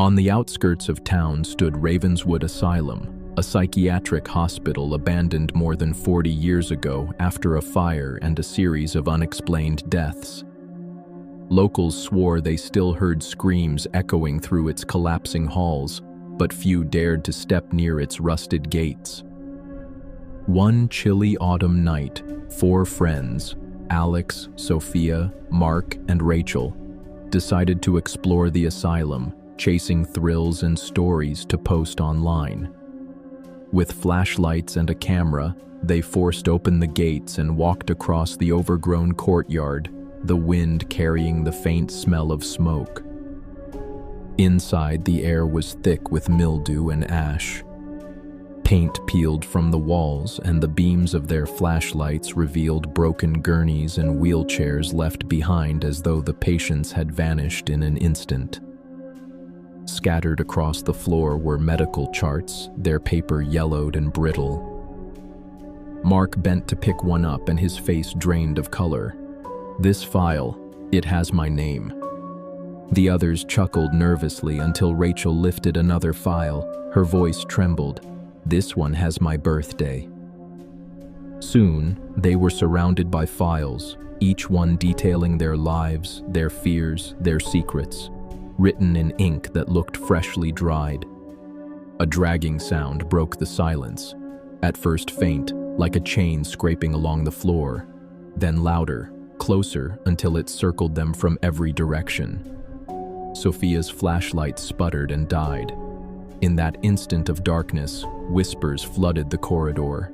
On the outskirts of town stood Ravenswood Asylum, a psychiatric hospital abandoned more than 40 years ago after a fire and a series of unexplained deaths. Locals swore they still heard screams echoing through its collapsing halls, but few dared to step near its rusted gates. One chilly autumn night, 4 friends, Alex, Sophia, Mark, and Rachel, decided to explore the asylum, chasing thrills and stories to post online. With flashlights and a camera, they forced open the gates and walked across the overgrown courtyard, the wind carrying the faint smell of smoke. Inside, the air was thick with mildew and ash. Paint peeled from the walls, and the beams of their flashlights revealed broken gurneys and wheelchairs left behind as though the patients had vanished in an instant. Scattered across the floor were medical charts, their paper yellowed and brittle. Mark bent to pick one up, and his face drained of color. "This file, it has my name." The others chuckled nervously until Rachel lifted another file. Her voice trembled. "This one has my birthday." Soon, they were surrounded by files, each one detailing their lives, their fears, their secrets, written in ink that looked freshly dried. A dragging sound broke the silence, at first faint, like a chain scraping along the floor, then louder, closer until it circled them from every direction. Sophia's flashlight sputtered and died. In that instant of darkness, whispers flooded the corridor.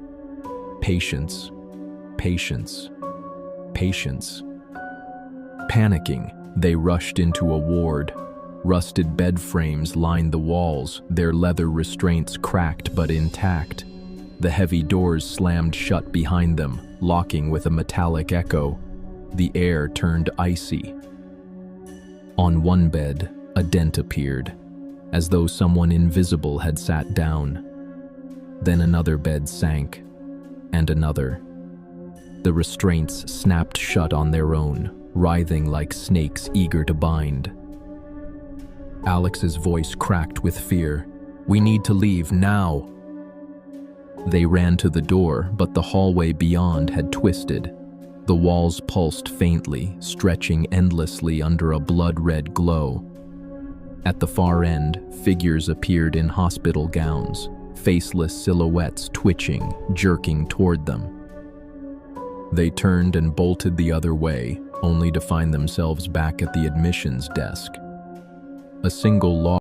Patience, patience, patience. Panicking, they rushed into a ward. Rusted bed frames lined the walls, their leather restraints cracked but intact. The heavy doors slammed shut behind them, locking with a metallic echo. The air turned icy. On one bed, a dent appeared, as though someone invisible had sat down. Then another bed sank, and another. The restraints snapped shut on their own, writhing like snakes eager to bind. Alex's voice cracked with fear. "We need to leave now." They ran to the door, but the hallway beyond had twisted. The walls pulsed faintly, stretching endlessly under a blood-red glow. At the far end, figures appeared in hospital gowns, faceless silhouettes twitching, jerking toward them. They turned and bolted the other way, only to find themselves back at the admissions desk. A single